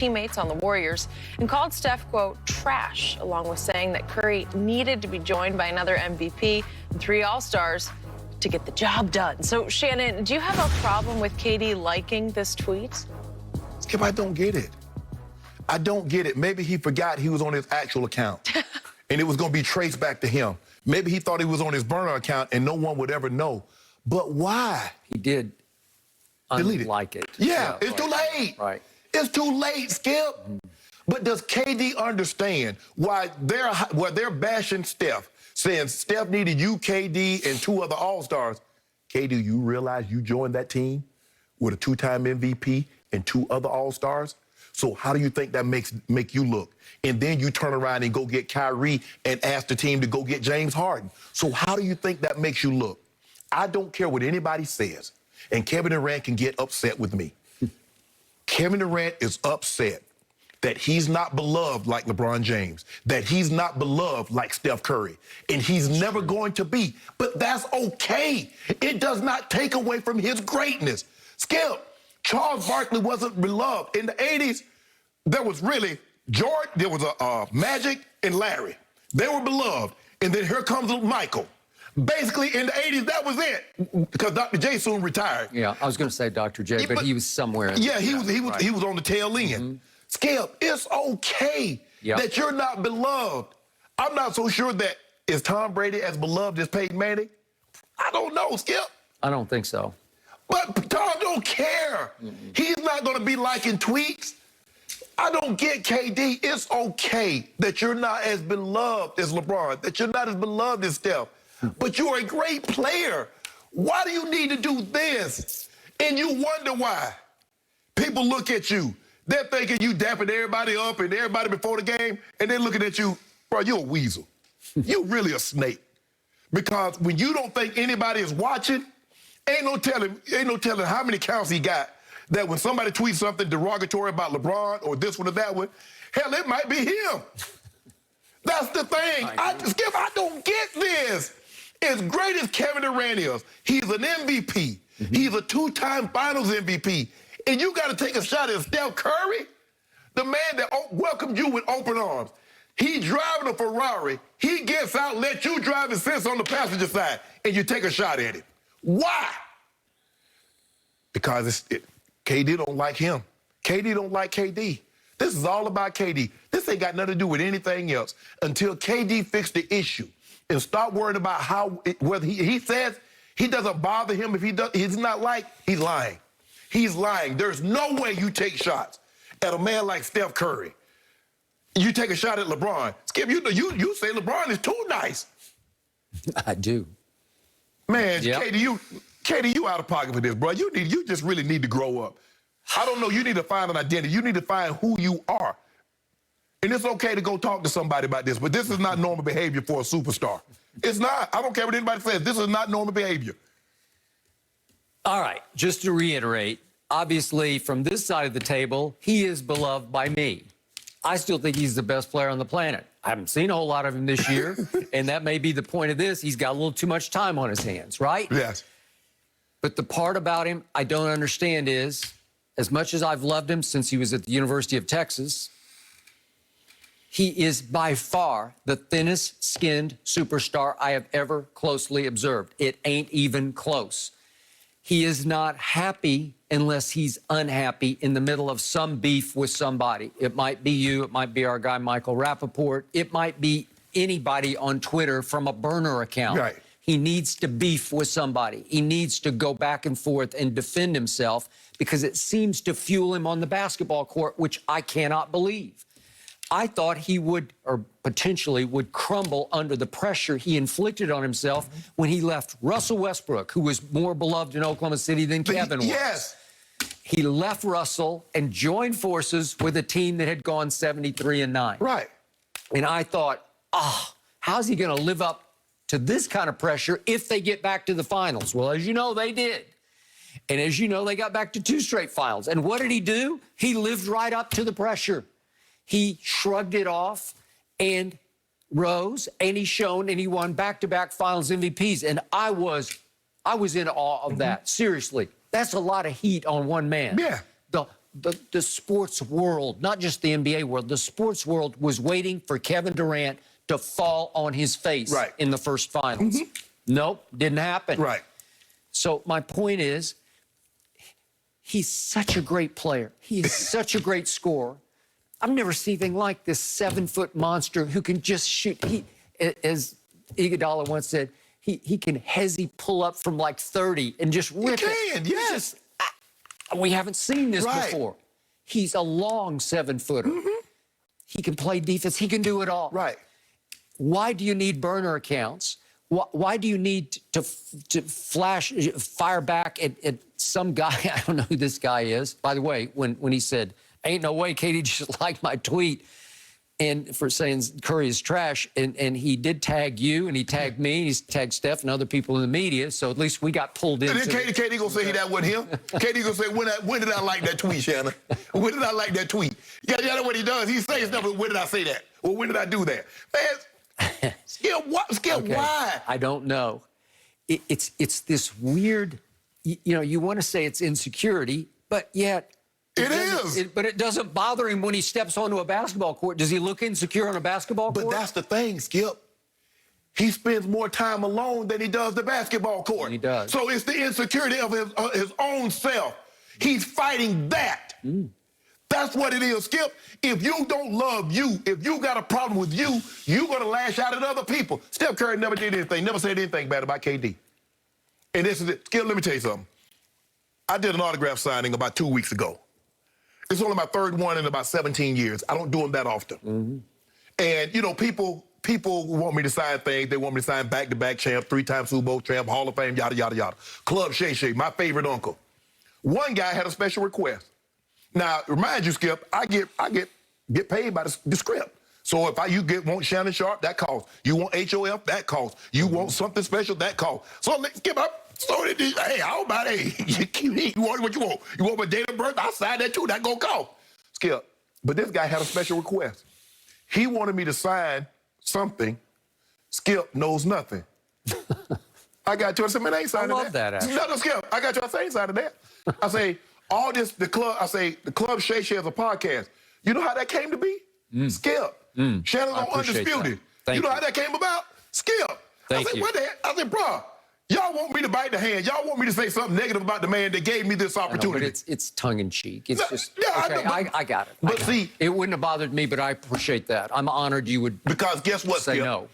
teammates on the Warriors and called Steph, quote, trash, along with saying that Curry needed to be joined by another MVP and 3 All-Stars to get the job done. So, Shannon, do you have a problem with KD liking this tweet? Skip, I don't get it. I don't get it. Maybe he forgot he was on his actual account and it was going to be traced back to him. Maybe he thought he was on his burner account and no one would ever know. But why? He did unlike it. Yeah, it's too late. Right. It's too late, Skip. But does KD understand why they're bashing Steph, saying Steph needed you, KD, and 2 other All-Stars? KD, you realize you joined that team with a 2-time MVP and 2 other All-Stars? So how do you think that make you look? And then you turn around and go get Kyrie and ask the team to go get James Harden. So how do you think that makes you look? I don't care what anybody says. And Kevin Durant can get upset with me. Kevin Durant is upset that he's not beloved like LeBron James, that he's not beloved like Steph Curry, and he's never going to be. But that's okay. It does not take away from his greatness. Skip, Charles Barkley wasn't beloved. In the 80s, there was really Jordan, there was Magic, and Larry. They were beloved. And then here comes Michael. Basically, in the 80s, that was it, because Dr. J soon retired. Yeah, I was going to say Dr. J, but he was somewhere. Yeah, he was on the tail end. Skip, it's okay that you're not beloved. I'm not so sure that is Tom Brady as beloved as Peyton Manning? I don't know, Skip. I don't think so. But Tom don't care. He's not going to be liking tweets. I don't get KD. It's okay that you're not as beloved as LeBron, that you're not as beloved as Steph. But you're a great player. Why do you need to do this? And you wonder why. People look at you. They're thinking you dapping everybody up and everybody before the game, and they're looking at you, bro, you're a weasel. You're really a snake. Because when you don't think anybody is watching, ain't no telling how many counts he got that when somebody tweets something derogatory about LeBron or this one or that one, hell, it might be him. That's the thing. Skip, I don't get this. As great as Kevin Durant is, he's an MVP. He's a 2-time Finals MVP. And you got to take a shot at Steph Curry, the man that welcomed you with open arms. He driving a Ferrari. He gets out, let you drive and sits on the passenger side, and you take a shot at him. Why? Because KD don't like him. KD don't like KD. This is all about KD. This ain't got nothing to do with anything else until KD fixed the issue and stop worrying about whether he says he doesn't bother him if he's not like, he's lying. He's lying. There's no way you take shots at a man like Steph Curry. You take a shot at LeBron. Skip, you say LeBron is too nice. I do. Man, KD, you out of pocket for this, bro. You just really need to grow up. I don't know. You need to find an identity. You need to find who you are. And it's okay to go talk to somebody about this, but this is not normal behavior for a superstar. It's not. I don't care what anybody says. This is not normal behavior. All right, just to reiterate, obviously from this side of the table, he is beloved by me. I still think he's the best player on the planet. I haven't seen a whole lot of him this year, and that may be the point of this. He's got a little too much time on his hands, right? Yes. But the part about him I don't understand is, as much as I've loved him since he was at the University of Texas, he is by far the thinnest skinned superstar I have ever closely observed. It ain't even close. He is not happy unless he's unhappy in the middle of some beef with somebody. It might be you. It might be our guy, Michael Rappaport. It might be anybody on Twitter from a burner account. Right. He needs to beef with somebody. He needs to go back and forth and defend himself because it seems to fuel him on the basketball court, which I cannot believe. I thought he would, or potentially would, crumble under the pressure he inflicted on himself when he left Russell Westbrook, who was more beloved in Oklahoma City than Kevin was. Yes. He left Russell and joined forces with a team that had gone 73-9. Right. And I thought, how's he going to live up to this kind of pressure if they get back to the finals? Well, as you know, they did. And as you know, they got back to 2 straight finals. And what did he do? He lived right up to the pressure. He shrugged it off and rose, and he shone, and he won back-to-back finals MVPs. And I was in awe of that. Seriously, that's a lot of heat on one man. Yeah. The the sports world, not just the NBA world, the sports world was waiting for Kevin Durant to fall on his face in the first finals. Nope, didn't happen. Right. So my point is, he's such a great player. He is such a great scorer. I've never seen anything like this 7-foot monster who can just shoot. He, as Iguodala once said, he can hezzy pull up from like 30 and just rip it. He can, yes. We haven't seen this before. He's a long 7-footer. He can play defense. He can do it all. Right. Why do you need burner accounts? Why do you need to fire back at some guy? I don't know who this guy is. By the way, when he said, ain't no way Katie just liked my tweet, and for saying Curry is trash, and he did tag you, and he tagged me, and he's tagged Steph and other people in the media, so at least we got pulled into it. And then Katie gonna say that wasn't him. Katie gonna say, when did I like that tweet, Shannon? When did I like that tweet? You know what he does? He says stuff, but when did I say that? Well, when did I do that? Man, Skip, why? I don't know. It's this weird, you know, you want to say it's insecurity, but yet... It is. But it doesn't bother him when he steps onto a basketball court. Does he look insecure on a basketball court? But that's the thing, Skip. He spends more time alone than he does the basketball court. He does. So it's the insecurity of his own self. He's fighting that. That's what it is, Skip. If you don't love you, if you got a problem with you, you're going to lash out at other people. Steph Curry never did anything, never said anything bad about KD. And this is it. Skip, let me tell you something. I did an autograph signing about 2 weeks ago. It's only my third one in about 17 years. I don't do them that often. And, you know, people want me to sign things. They want me to sign back-to-back champ, 3-time Super Bowl champ, Hall of Fame, yada, yada, yada. Club Shay Shay, my favorite uncle. One guy had a special request. Now, remind you, Skip, I get paid by the script. So if you want Shannon Sharp, that costs. You want HOF, that costs. You want something special, that costs. So Skip, hey, how about you want what you want? You want my date of birth? I'll sign that too. That gonna cost. Skip. But this guy had a special request. He wanted me to sign something. Skip knows nothing. I got to. I said, man, I ain't signing that. I love that, actually. No, Skip. I got you. I say, I ain't signing that. I say, all this, the Club Shay Shay is a podcast. You know how that came to be? Skip. Shannon on Undisputed. You know how that came about? Skip. I said, what the heck? I said, bro, y'all want me to bite the hand. Y'all want me to say something negative about the man that gave me this opportunity. But it's tongue-in-cheek. It's just, yeah, okay, I got it. But see, it wouldn't have bothered me, but I appreciate that. I'm honored you would because guess what, say Skip? no.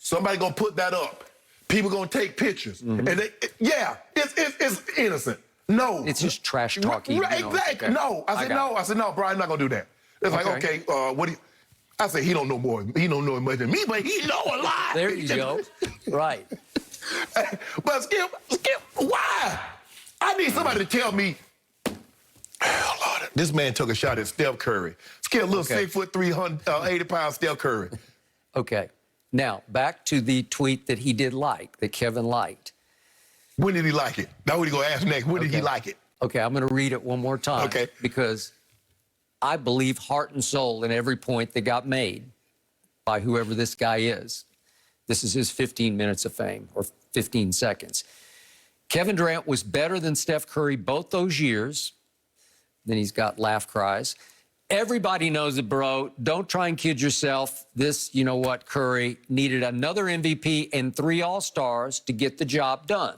Somebody gonna put that up. People gonna take pictures. And it's innocent. No. It's just trash talking. Right, exactly. Okay. No. I said, no, bro, I'm not gonna do that. It's like, okay, what do you... I said, he don't know more. He don't know much than me, but he know a lot. There you go. Right. But Skip, why? I need somebody to tell me, oh, Lord, this man took a shot at Steph Curry. Skip, little 6'3", 380-pound Steph Curry. Okay. Now, back to the tweet that he did like, that Kevin liked. When did he like it? That's what he's going to ask next. When did he like it? Okay, I'm going to read it one more time. Okay. Because I believe heart and soul in every point that got made by whoever this guy is. This is his 15 minutes of fame, or 15 seconds. Kevin Durant was better than Steph Curry both those years. Then he's got laugh cries. Everybody knows it, bro. Don't try and kid yourself. This, you know what, Curry needed another MVP and 3 All-Stars to get the job done.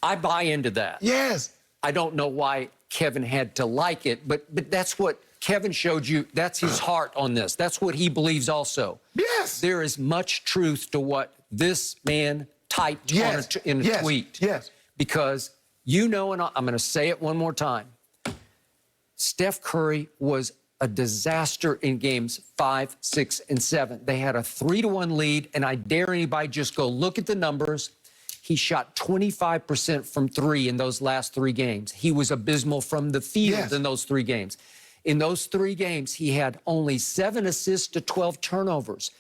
I buy into that. Yes. I don't know why Kevin had to like it, but that's what Kevin showed you. That's his heart on this. That's what he believes also. Yes. There is much truth to what this man typed in a tweet. Yes. Because you know, and I'm going to say it one more time, Steph Curry was a disaster in games 5, 6, and 7. They had a 3-1 lead, and I dare anybody just go look at the numbers. He shot 25% from 3 in those last 3 games. He was abysmal from the field in those 3 games. In those 3 games, he had only 7 assists to 12 turnovers.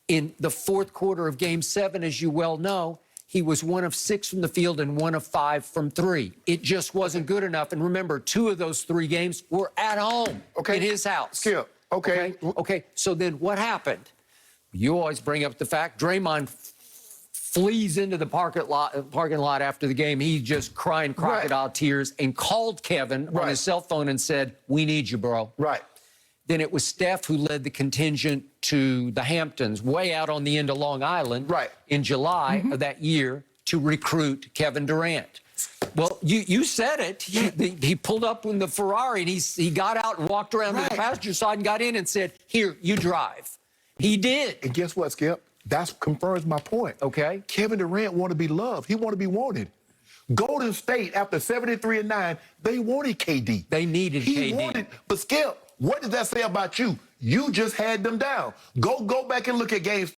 In the fourth quarter of Game 7, as you well know, he was 1 of 6 from the field and 1 of 5 from 3. It just wasn't good enough. And remember, 2 of those 3 games were at home in his house. Skip. Okay. So then what happened? You always bring up the fact Draymond flees into the parking lot after the game. He just crying crocodile tears and called Kevin on his cell phone and said, "We need you, bro." Right. Then it was Steph who led the contingent to the Hamptons, way out on the end of Long Island, in July of that year to recruit Kevin Durant. Well, you said it. He pulled up in the Ferrari and he got out and walked around to the passenger side and got in and said, "Here, you drive." He did. And guess what, Skip? That confirms my point. Okay. Kevin Durant wanted to be loved. He wanted to be wanted. Golden State, after 73-9, they wanted KD. They needed KD. He wanted, but Skip, what does that say about you? You just had them down. Go back and look at games